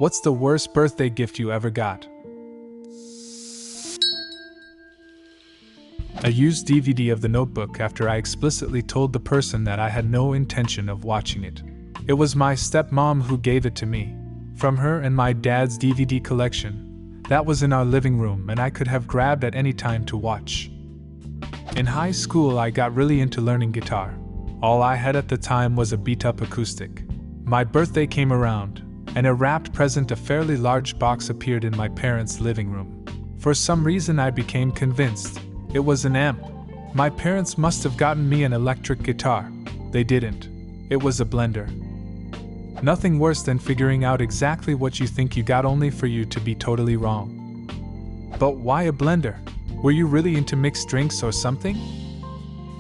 What's the worst birthday gift you ever got? A used DVD of The Notebook after I explicitly told the person that I had no intention of watching it. It was my stepmom who gave it to me. From her and my dad's DVD collection. That was in our living room and I could have grabbed at any time to watch. In high school I got really into learning guitar. All I had at the time was a beat-up acoustic. My birthday came around, and a wrapped present, a fairly large box, appeared in my parents' living room. For some reason I became convinced it was an amp. My parents must have gotten me an electric guitar. They didn't. It was a blender. Nothing worse than figuring out exactly what you think you got only for you to be totally wrong. But why a blender? Were you really into mixed drinks or something?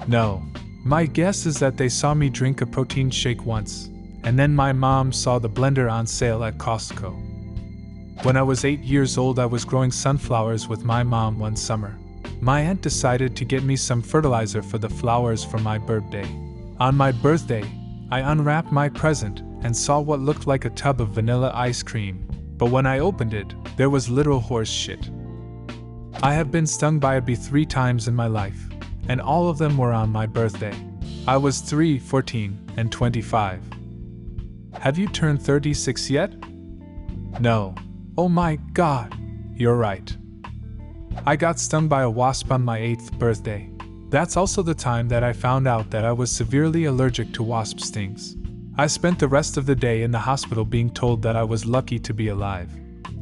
No. My guess is that they saw me drink a protein shake once, and then my mom saw the blender on sale at Costco. When I was 8 years old, I was growing sunflowers with my mom one summer. My aunt decided to get me some fertilizer for the flowers for my birthday. On my birthday, I unwrapped my present and saw what looked like a tub of vanilla ice cream, but when I opened it, there was literal horse shit. I have been stung by a bee 3 times in my life, and all of them were on my birthday. I was 3, 14, and 25. Have you turned 36 yet? No. Oh my God, you're right. I got stung by a wasp on my 8th birthday. That's also the time that I found out that I was severely allergic to wasp stings. I spent the rest of the day in the hospital being told that I was lucky to be alive.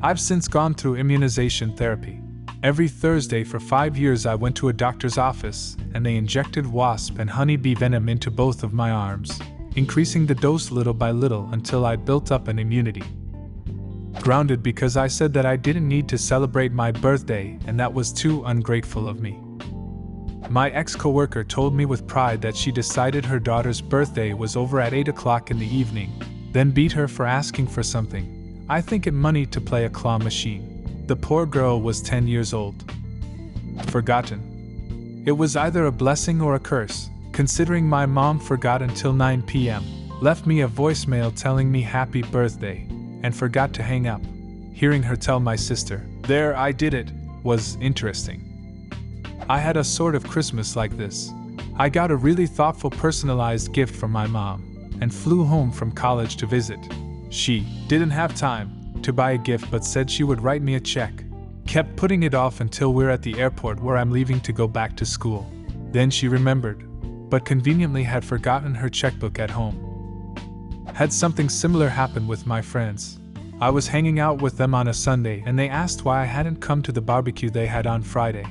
I've since gone through immunization therapy. Every Thursday for 5 years I went to a doctor's office and they injected wasp and honeybee venom into both of my arms, increasing the dose little by little until I'd built up an immunity. Grounded because I said that I didn't need to celebrate my birthday and that was too ungrateful of me. My ex-coworker told me with pride that she decided her daughter's birthday was over at 8 o'clock in the evening, then beat her for asking for something, I think it money, to play a claw machine. The poor girl was 10 years old. Forgotten. It was either a blessing or a curse, considering my mom forgot until 9 p.m., left me a voicemail telling me happy birthday, and forgot to hang up. Hearing her tell my sister, "There, I did it," was interesting. I had a sort of Christmas like this. I got a really thoughtful personalized gift from my mom, and flew home from college to visit. She didn't have time to buy a gift but said she would write me a check. Kept putting it off until we're at the airport where I'm leaving to go back to school. Then she remembered, but conveniently had forgotten her checkbook at home. Had something similar happen with my friends. I was hanging out with them on a Sunday and they asked why I hadn't come to the barbecue they had on Friday.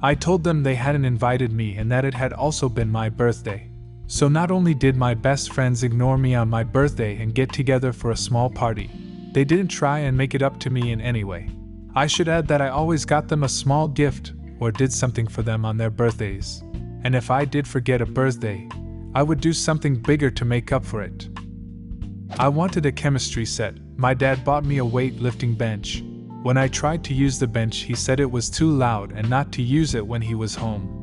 I told them they hadn't invited me and that it had also been my birthday. So not only did my best friends ignore me on my birthday and get together for a small party, they didn't try and make it up to me in any way. I should add that I always got them a small gift or did something for them on their birthdays. And if I did forget a birthday, I would do something bigger to make up for it. I wanted a chemistry set. My dad bought me a weightlifting bench. When I tried to use the bench, he said it was too loud and not to use it when he was home.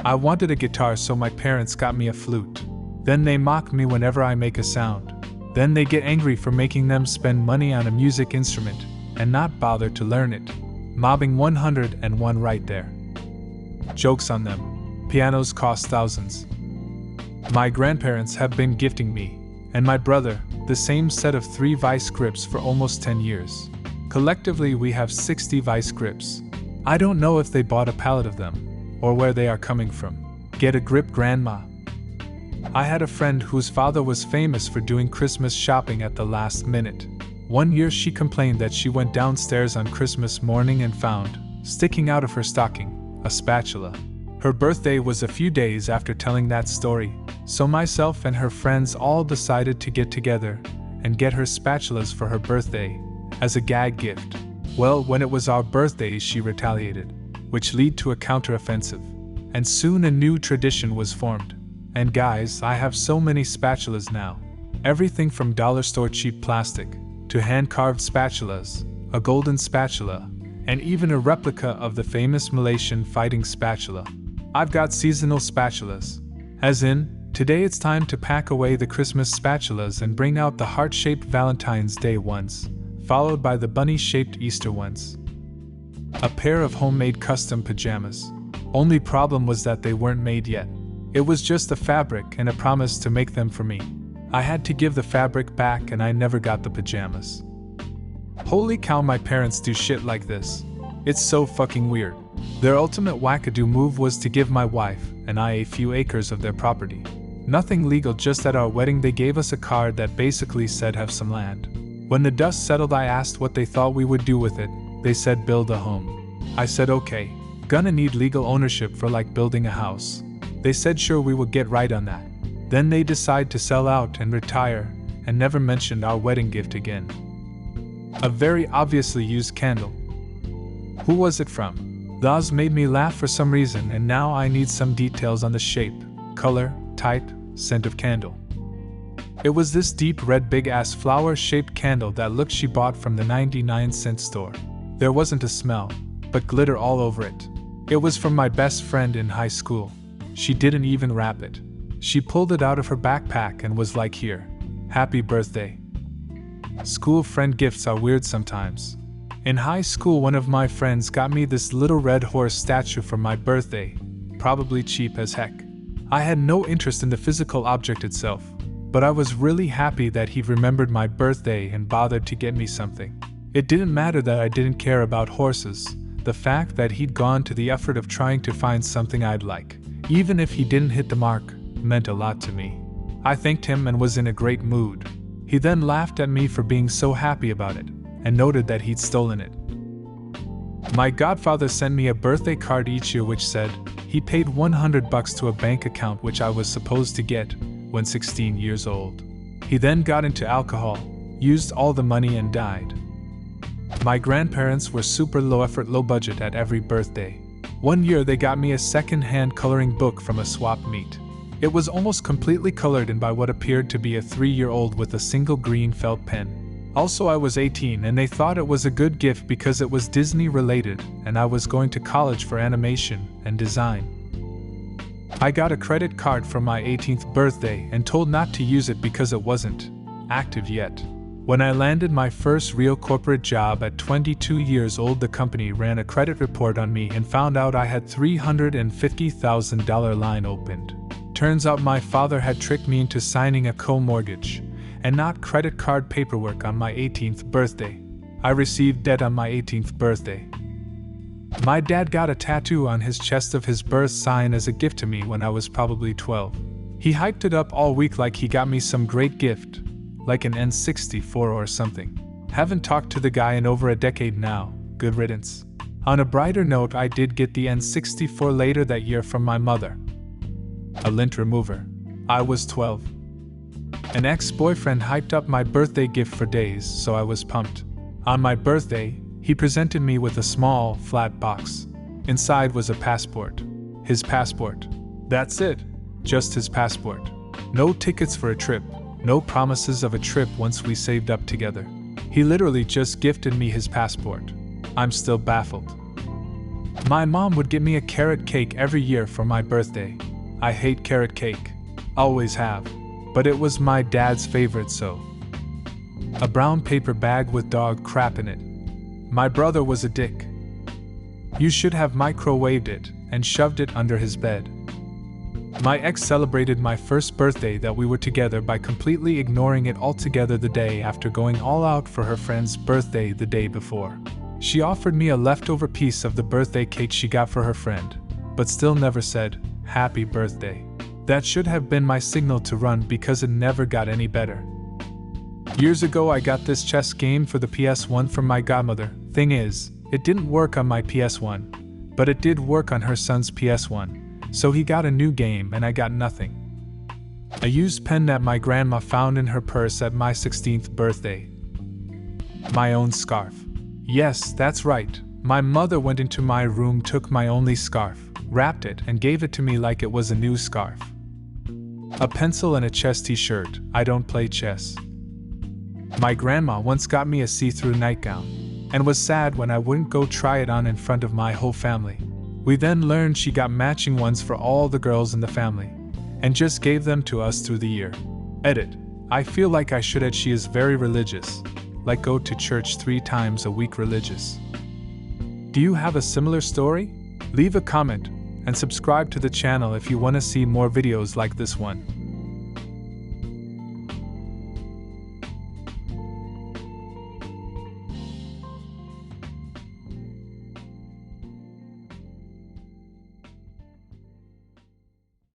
I wanted a guitar, so my parents got me a flute. Then they mock me whenever I make a sound. Then they get angry for making them spend money on a music instrument and not bother to learn it. Mobbing 101 right there. Joke's on them. Pianos cost thousands. My grandparents have been gifting me, and my brother, the same set of 3 vice grips for almost 10 years. Collectively we have 60 vice grips. I don't know if they bought a pallet of them, or where they are coming from. Get a grip, grandma. I had a friend whose father was famous for doing Christmas shopping at the last minute. One year she complained that she went downstairs on Christmas morning and found, sticking out of her stocking, a spatula. Her birthday was a few days after telling that story, so myself and her friends all decided to get together and get her spatulas for her birthday, as a gag gift. Well, when it was our birthdays she retaliated, which led to a counter-offensive. And soon a new tradition was formed. And guys, I have so many spatulas now. Everything from dollar store cheap plastic, to hand-carved spatulas, a golden spatula, and even a replica of the famous Malaysian fighting spatula. I've got seasonal spatulas. As in, today it's time to pack away the Christmas spatulas and bring out the heart-shaped Valentine's Day ones, followed by the bunny-shaped Easter ones. A pair of homemade custom pajamas. Only problem was that they weren't made yet. It was just the fabric and a promise to make them for me. I had to give the fabric back and I never got the pajamas. Holy cow, my parents do shit like this. It's so fucking weird. Their ultimate wackadoo move was to give my wife and I a few acres of their property. Nothing legal, just at our wedding they gave us a card that basically said have some land. When the dust settled I asked what they thought we would do with it. They said build a home. I said okay, gonna need legal ownership for like building a house. They said sure, we would get right on that. Then they decide to sell out and retire and never mentioned our wedding gift again. A very obviously used candle. Who was it from? Those made me laugh for some reason, and now I need some details on the shape, color, type, scent of candle. It was this deep red big ass flower shaped candle that looked she bought from the 99-cent store. There wasn't a smell, but glitter all over it. It was from my best friend in high school. She didn't even wrap it. She pulled it out of her backpack and was like, here, happy birthday. School friend gifts are weird sometimes. In high school, one of my friends got me this little red horse statue for my birthday, probably cheap as heck. I had no interest in the physical object itself, but I was really happy that he remembered my birthday and bothered to get me something. It didn't matter that I didn't care about horses. The fact that he'd gone to the effort of trying to find something I'd like, even if he didn't hit the mark, meant a lot to me. I thanked him and was in a great mood. He then laughed at me for being so happy about it, and noted that he'd stolen it. My godfather sent me a birthday card each year which said he paid $100 to a bank account which I was supposed to get when 16 years old. He then got into alcohol, used all the money and died. My grandparents were super low effort, low budget at every birthday. One year they got me a second-hand coloring book from a swap meet. It was almost completely colored in by what appeared to be a 3-year-old with a single green felt pen. Also, I was 18 and they thought it was a good gift because it was Disney related and I was going to college for animation and design. I got a credit card for my 18th birthday and told not to use it because it wasn't active yet. When I landed my first real corporate job at 22 years old, the company ran a credit report on me and found out I had $350,000 line opened. Turns out my father had tricked me into signing a co-mortgage and not credit card paperwork on my 18th birthday. I received debt on my 18th birthday. My dad got a tattoo on his chest of his birth sign as a gift to me when I was probably 12. He hyped it up all week like he got me some great gift, like an N64 or something. Haven't talked to the guy in over a decade now, good riddance. On a brighter note, I did get the N64 later that year from my mother. A lint remover. I was 12. An ex-boyfriend hyped up my birthday gift for days, so I was pumped. On my birthday, he presented me with a small, flat box. Inside was a passport. His passport. That's it. Just his passport. No tickets for a trip. No promises of a trip once we saved up together. He literally just gifted me his passport. I'm still baffled. My mom would get me a carrot cake every year for my birthday. I hate carrot cake. Always have. But it was my dad's favorite, so. A brown paper bag with dog crap in it. My brother was a dick. You should have microwaved it and shoved it under his bed. My ex celebrated my first birthday that we were together by completely ignoring it altogether the day after going all out for her friend's birthday the day before. She offered me a leftover piece of the birthday cake she got for her friend, but still never said, "Happy birthday." That should have been my signal to run because it never got any better. Years ago I got this chess game for the PS1 from my godmother. Thing is, it didn't work on my PS1, but it did work on her son's PS1, so he got a new game and I got nothing. A used pen that my grandma found in her purse at my 16th birthday. My own scarf. Yes, that's right. My mother went into my room, took my only scarf, wrapped it and gave it to me like it was a new scarf. A pencil and a chess t-shirt. I don't play chess. My grandma once got me a see-through nightgown, and was sad when I wouldn't go try it on in front of my whole family. We then learned she got matching ones for all the girls in the family, and just gave them to us through the year. Edit. I feel like I should add she is very religious. like go to church 3 times a week religious. Do you have a similar story? Leave a comment and subscribe to the channel if you want to see more videos like this one.